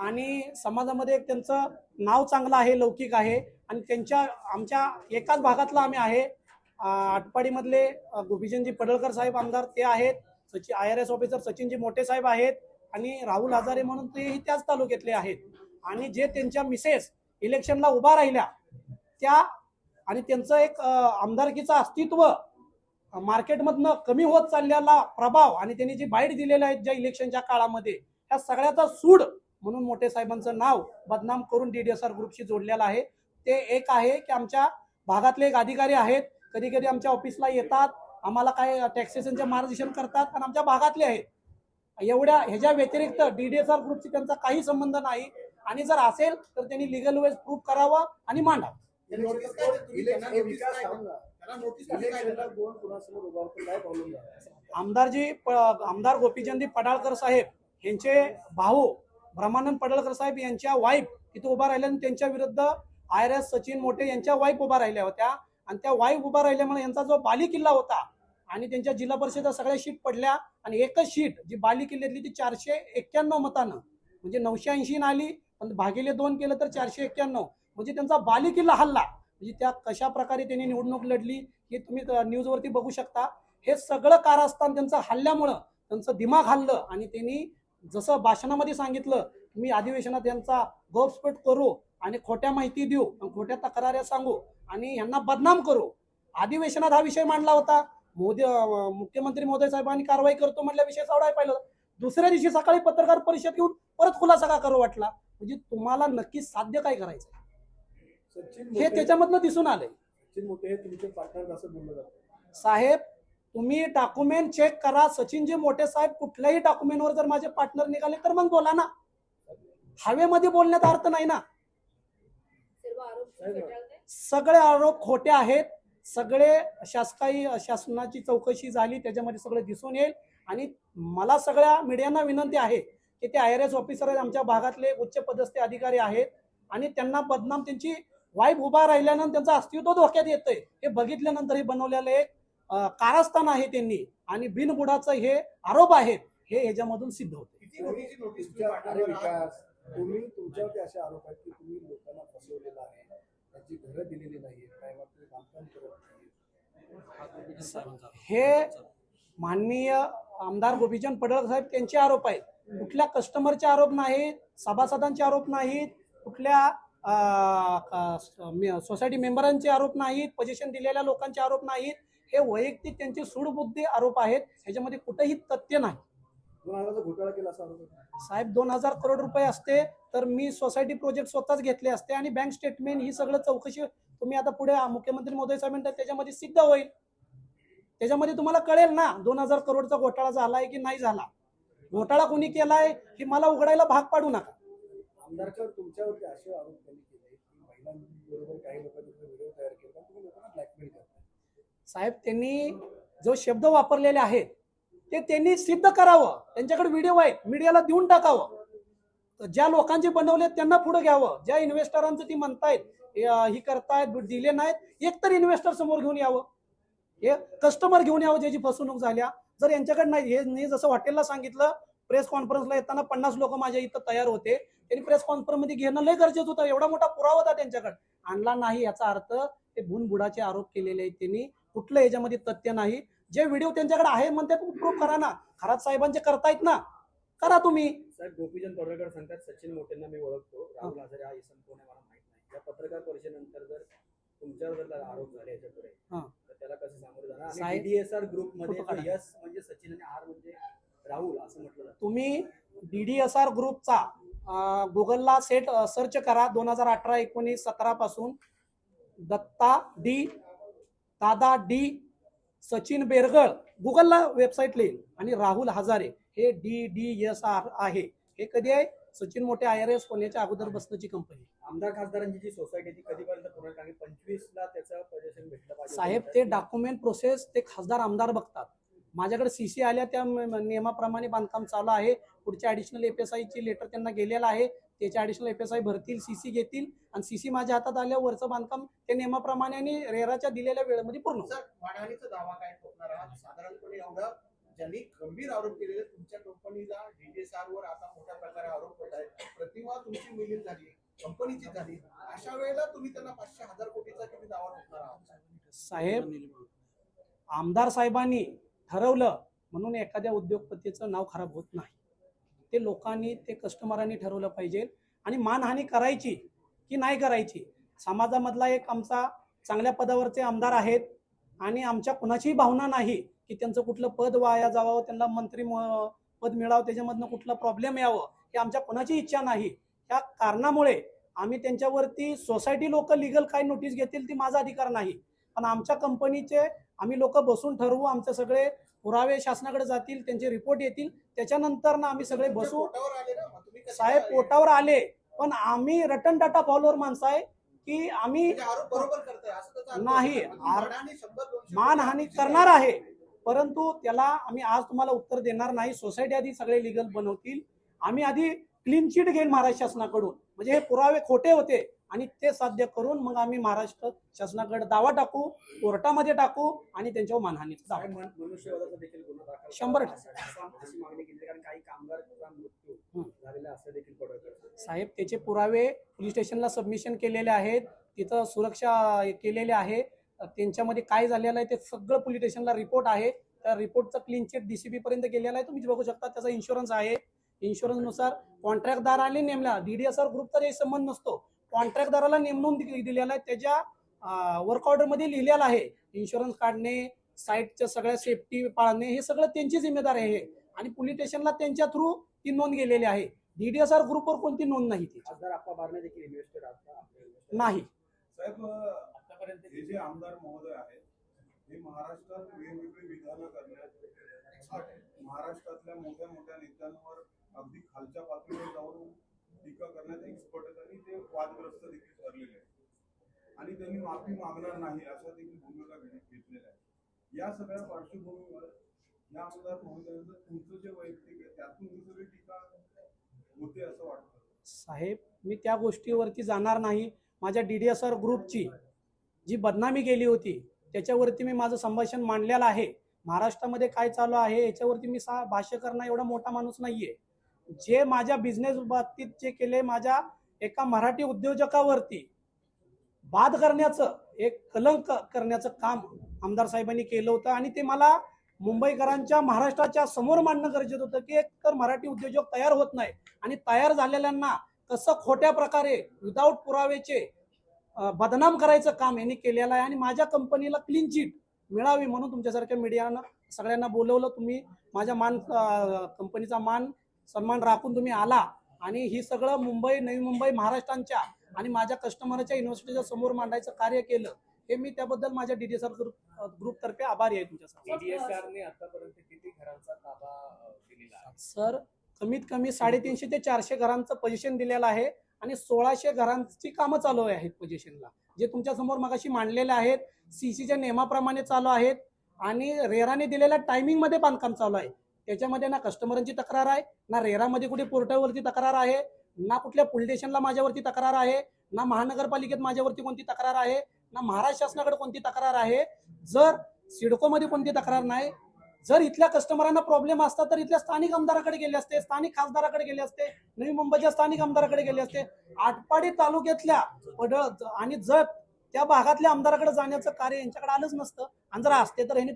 आणि समाजामध्ये एक त्यांचं नाव चांगलं आहे, लौकिक आहे. आणि आमच्या एकाच भागातला आम्ही आहे. आटपाडीमधले गोपीचंदजी पडळकर साहेब आमदार ते आहेत. IRS ऑफिसर सचिनजी मोठे साहेब आहेत. आणि राहुल हजारे म्हणून तेही त्याच तालुक्यातले आहेत. आणि जे त्यांच्या मिसेस इलेक्शनला उभा राहिल्या त्या, आणि त्यांचं एक आमदारकीचं अस्तित्व मार्केटमधनं कमी होत चाललेला प्रभाव, आणि त्यांनी जी बाईट दिलेल्या आहेत ज्या इलेक्शनच्या काळामध्ये, ह्या सगळ्याचा सूड म्हणून मोठे साहेबांचं नाव बदनाम करून DDSR ग्रुपशी जोडलेलं आहे. ते एक आहे की आमच्या भागातले एक अधिकारी आहेत, कधी कधी आमच्या ऑफिसला येतात, आम्हाला काय टॅक्सेशनचे मार्गदर्शन करतात, आणि आमच्या भागातले आहेत. एवढ्या ह्याच्या व्यतिरिक्त DDSR ग्रुपशी त्यांचा काही संबंध नाही. आणि जर असेल तर त्यांनी लिगल वेज प्रूफ करावं आणि मांडावं. आमदार गोपीचंद पडाळकर साहेब यांचे भाऊ ब्रह्मानंद पडळकर साहेब यांच्या वाईफ तिथे उभा राहिल्या, आणि त्यांच्या विरुद्ध IRS सचिन मोठे यांच्या वाईफ उभा राहिल्या होत्या. आणि त्या वाईफ उभा राहिल्यामुळे यांचा जो बाली किल्ला होता, आणि त्यांच्या जिल्हा परिषदेच्या सगळ्या शीट पडल्या, आणि एकच शीट जी बाली किल्ल्यातली ती 491 मतानं, म्हणजे 980 आली, पण भागिले 2 केलं तर 491, म्हणजे त्यांचा बाली किल्ला हल्ला. म्हणजे त्या कशा प्रकारे त्यांनी निवडणूक लढली हे तुम्ही न्यूजवरती बघू शकता. हे सगळं कारस्थान त्यांचं हल्ल्यामुळं त्यांचं दिमाग हल्लं, आणि त्यांनी जसं भाषणामध्ये सांगितलं, मी अधिवेशनात यांचा गौरवस्फोट करू आणि खोट्या माहिती देऊ, खोट्या तक्राऱ्या सांगू आणि यांना बदनाम करू. अधिवेशनात हा विषय मांडला होता. मुख्यमंत्री महोदय साहेबांनी कारवाई करतो म्हटल्या विषय सोडायला पाहिलं. दुसऱ्या दिवशी सकाळी पत्रकार परिषद घेऊन परत खुलासा का करू वाटला? म्हणजे तुम्हाला नक्की साध्य काय करायचं हे त्याच्यामधनं दिसून आलंय. सचिन मोठे हे तुमचे पार्टनर असं बोललं जातं. साहेब तुम्ही डॉक्युमेंट चेक करा. सचिनजी मोठे साहेब कुठल्याही डॉक्युमेंटवर जर माझे पार्टनर निघाले तर मग बोला ना. हवेमध्ये बोलण्यात अर्थ नाही ना. सगळे आरोप खोटे आहेत. सगळे शासनाची चौकशी झाली त्याच्यामध्ये सगळं दिसून येईल. आणि मला सगळ्या मीडियांना विनंती आहे की ते IRS ऑफिसर आमच्या भागातले उच्च पदस्थ अधिकारी आहेत, आणि त्यांना बदनाम, त्यांची वाईफ उभा राहिल्यानंतर त्यांचं अस्तित्व धोक्यात येतंय हे बघितल्यानंतर हे बनवलेलं एक कारस्थान आहे त्यांनी, आणि बिनबुडाचं हे आरोप आहेत हे ह्याच्यामधून सिद्ध होते. तुम्ही तुमच्यावरती असे आरोप आहेत की तुम्ही लोकांना फसवलेलं आहे, त्यांची घरं दिलेली नाहीये, बांधकाम करत नाही. हे माननीय आमदार गोपीचंद पडळकर साहेब त्यांचे आरोप आहेत. कुठल्या कस्टमरचे आरोप नाहीत, सभासदांचे आरोप नाहीत, कुठल्या सोसायटी मेंबरांचे आरोप नाहीत, पोझिशन दिलेल्या लोकांचे आरोप नाहीत. हे वैयक्तिक त्यांची सूडबुद्धी आरोप आहेत. ह्याच्यामध्ये कुठेही तथ्य नाही. 2000 घोटाळा केला असा आरोप साहेब 2000 करोड रुपये असते तर मी सोसायटी प्रोजेक्ट स्वतःच घेतले असते, आणि बँक स्टेटमेंट ही सगळं चौकशी तुम्ही आता पुढे मुख्यमंत्री महोदय साहेब म्हणतात त्याच्यामध्ये सिद्ध होईल. त्याच्यामध्ये तुम्हाला कळेल ना 2000 करोडचा घोटाळा झालाय की नाही झाला. घोटाळा कोणी केलाय ही मला उघडायला भाग पाडू नका. आमदारच्या तुमच्यावरती असे आरोप त्यांनी केले की महिलांबरोबर काही लोकांनी व्हिडिओ तयार केला, तुम्ही लोकांना ब्लॅकमेल करता. साहेब त्यांनी जो शब्द वापरलेले आहेत ते त्यांनी सिद्ध करावं. त्यांच्याकडे व्हिडिओ आहेत, मीडियाला देऊन टाकावं. ज्या लोकांचे बनवले त्यांना पुढे घ्यावं. ज्या इन्व्हेस्टरांचं ती म्हणतायत ही करतायत दिले नाहीत, एक तर इन्व्हेस्टर समोर घेऊन यावं, हे कस्टमर घेऊन यावं ज्याची फसवणूक झाल्या. जर यांच्याकडे नाही, हे जसं हॉटेलला सांगितलं, प्रेस कॉन्फरन्सला येताना 50 लोक माझ्या इथं तयार होते, त्यांनी प्रेस कॉन्फरन्स मध्ये घेणं लय गरजेचं होतं. एवढा मोठा पुरावा होता त्यांच्याकडे, आणला नाही. याचा अर्थ ते बुनबुडाचे आरोप केलेले आहेत त्यांनी. कुठलं याच्यामध्ये तथ्य नाही. जे व्हिडिओ त्यांच्याकडे आहे म्हणतात प्रूफ करा ना. खरात साहेबांचे करतायत ना, करा तुम्ही. साहेब गोपीचंद पडळकर सांगतात सचिन मोठेंना मी ओळखतो, राहुल हजारे हा इसम कोण आहे मला माहित नाही. या पत्रकार परिषदेनंतर जर तुमच्यावर जर आरोप झाले याच्यापुढे तर त्याला कसं सामोरं जाणार? आणि DDSR ग्रुप मध्ये यस म्हणजे सचिन आणि आर म्हणजे राहुल असं म्हटलं जातं. तुम्ही DDSR ग्रुपचा गुगलला सर्च करा. 2018, 19, 17 पासून दत्ता डी, दादा डी, सचिन बेरगळ गुगलला वेबसाईट लिहिल, आणि राहुल हजारे हे DDSR आहे. हे कधी आहे? सचिन मोठे IRS होण्याच्या अगोदर बसण्याची कंपनी. आमदार खासदारांची जी सोसायटी ती कधीपर्यंत पूर्ण करावी? 25 ला त्याचं पोझिशन भेटलं पाहिजे. साहेब ते डॉक्युमेंट प्रोसेस ते खासदार आमदार बघतात. माझ्याकडे CC आल्या, त्या नियमाप्रमाणे बांधकाम चालू आहे. पुढच्या ऍडिशनल FSI ची लेटर त्यांना गेलेला आहे. त्याच्या ऍडिशनल FSI भरतील, CC घेतील, आणि CC माझ्या हातात आल्यावर वरचं बांधकाम त्या नियमाप्रमाणे आणि रेराच्या दिलेल्या वेळेमध्ये पूर्ण होईल. मानहानीचा दावा काय ठोकणार आहात? साधारणपणे एवढा ज्यांनी गंभीर आरोप केलेले तुमच्या कंपनीला DDSR वर आता मोठ्या प्रकारे आरोप होत आहेत. किंवा तुमची मिलील झाली, कंपनीची झाली, अशा वेळेला तुम्ही त्यांना 500,000 कोटीचा किती दावा ठोकणार आहात? साहेब, आमदार साहेबांनी ठरवलं म्हणून एखाद्या उद्योगपतीचं नाव खराब होत नाही. ते लोकांनी, ते कस्टमरांनी ठरवलं पाहिजे. आणि मानहानी करायची की नाही करायची, समाजामधला एक आमचा चांगल्या पदावरचे आमदार आहेत आणि आमच्या कुणाचीही भावना नाही की त्यांचं कुठलं पद वाया जावं, त्यांना मंत्री पद मिळावं, त्याच्यामधनं कुठला प्रॉब्लेम यावं, ही आमच्या कुणाची इच्छा नाही. त्या कारणामुळे आम्ही त्यांच्यावरती सोसायटी लोक लिगल काय नोटीस घेतील ती माझा अधिकार नाही, पण आमच्या कंपनीचे आम्ही लोक बसून ठरवू. आमचे सगळे पुरावे शासनाकडे जातील, त्यांचे रिपोर्ट येतील, त्याच्यानंतर ना आम्ही सगळे बसू. पोटावर आले ना, मग तुम्ही कसं साहेब, काय- पोटावर आले, पण आम्ही रटन टाटा फॉलोअर माणसं आहे की आम्ही म्हणजे आरोप बरोबर करताय असं त्याचा अर्थ नाही. होतो. तुम्ही मानहानी 100-200 मानहानी करणार आहे, परंतु त्याला आम्ही आज तुम्हाला उत्तर देणार नाही. सोसायटी आधी सगळे लिगल बनवतील. आम्ही आधी क्लीन चिट घेईल महाराष्ट्र शासनाकडून, म्हणजे हे पुरावे खोटे होते आणि ते साध्य करून मग आम्ही महाराष्ट्र शासनाकडे दावा टाकू, कोर्टामध्ये टाकू आणि त्यांच्यावर मानहानीचा दावा. साहेब, मनुष्यवधाचा देखील गुन्हा दाखल 100% अशी मागणी केली, कारण काही कामगारांचा मृत्यू झालेला असं देखील पडळकर. साहेब, त्याचे पुरावे पोलीस स्टेशनला सबमिशन केलेले आहेत, तिथं सुरक्षा केलेले आहे. त्यांच्यामध्ये काय झालेलं आहे ते सगळं पोलीस स्टेशनला रिपोर्ट आहे. त्या रिपोर्टचा क्लीन चिट DCP पर्यंत गेलेला आहे, तुम्ही बघू शकता. त्याचा इन्शुरन्स आहे. इन्शुरन्सनुसार कॉन्ट्रॅक्टदाराने नेमला, DDSR ग्रुपचा काही संबंध नसतो, कॉन्ट्रॅक्टदाराला नेमून दिलेला आहे. त्याच्या वर्क ऑर्डरमध्ये लिहिलेलं आहे इन्शुरन्स काढणे, साईटच्या सगळ्या सेफ्टी पाळणे, हे सगळं त्यांची जिम्मेदारी आहे आणि पोलीस स्टेशनला त्यांच्या थ्रू ती नोंद गेलेली आहे. DDSR ग्रुपवर कोणती नोंद नाही ती खासदार आप्पा बारणे देखील इन्व्हेस्टर आहेत नाही. साहेब, आतापर्यंत हे जे आमदार महोदय आहेत हे महाराष्ट्रात वेगवेगळी विधानं करण्यात, महाराष्ट्रातल्या मोठ्या मोठ्या नेत्यांवर अगदी खालच्या पातळीवर जाऊन टीका करण्यात एक्सपर्ट आहेत आणि ते वादग्रस्त देखील ठरलेले आहेत आणि त्यांनी माफी मागणार नाही अशा देखील भूमिका घेतलेल्या आहेत. या सगळ्या पार्श्वभूमीवर या आमदार महोदयांचं तुमचं जे वैयक्तिक आहे त्यातून ही सगळी टीका होते असं वाटतं? साहेब, मी त्या गोष्टीवरती जाणार नाही. माझ्या DDSR ग्रुपची जी बदनामी गेली होती त्याच्यावरती मी माझं संभाषण मांडलेलं आहे. महाराष्ट्रामध्ये काय चालू आहे याच्यावरती मी भाष्य करणं एवढा मोठा माणूस नाहीये. जे माझ्या बिझनेस बाबतीत जे केले, माझ्या एका मराठी उद्योजकावरती बाद करण्याचं, एक कलंक करण्याचं काम आमदार साहेबांनी केलं होतं आणि ते मला मुंबईकरांच्या, महाराष्ट्राच्या समोर मांडणं गरजेचं होतं की एक तर मराठी उद्योजक तयार होत नाही आणि तयार झालेल्यांना कसं खोट्या प्रकारे विदाऊट पुरावेचे बदनाम करायचं काम यांनी केलेलं आहे आणि माझ्या कंपनीला क्लीन चिट मिळावी म्हणून तुमच्यासारख्या मीडियानं सगळ्यांना बोलवलं. तुम्ही माझ्या कंपनीचा मान सन्मान राखून तुम्ही आला आणि ही सगळं मुंबई, नवी मुंबई, महाराष्ट्रांच्या आणि माझ्या कस्टमरच्या युनिव्हर्सिटीच्या समोर मांडायचं कार्य केलं. हे मी त्याबद्दल माझ्या DDSR ग्रुप तर्फे आभारी आहे तुमच्यासाठी. DDSRने आतापर्यंत किती घरांचा ताबा दिलेला आहे? सर, कमीत कमी 350 ते 400 घरांचं पोझिशन दिलेलं आहे आणि 1600 घरांची कामं चालू आहेत पोझिशनला, जे तुमच्या समोर मगाशी मांडलेले आहेत. CCच्या नियमाप्रमाणे चालू आहेत आणि रेराने दिलेल्या टायमिंग मध्ये बांधकाम चालू आहे. त्याच्यामध्ये ना कस्टमरांची तक्रार आहे, ना रेरामध्ये कुठे पोर्टलवरती तक्रार आहे, ना कुठल्या पोलीस स्टेशनला माझ्यावरती तक्रार आहे, ना महानगरपालिकेत माझ्यावरती कोणती तक्रार आहे, ना महाराष्ट्र शासनाकडे कोणती तक्रार आहे. जर सिडकोमध्ये कोणती तक्रार नाही. जर इथल्या कस्टमरांना प्रॉब्लेम असता तर इथल्या स्थानिक आमदाराकडे गेले असते, स्थानिक खासदाराकडे गेले असते, नवी मुंबईच्या स्थानिक आमदाराकडे गेले असते. आटपाडी तालुक्यातल्या पडळ आणि जत त्या भागातल्या आमदाराकडे जाण्याचं कार्य यांच्याकडे आलंच नसतं आणि जर असते तर ह्यांनी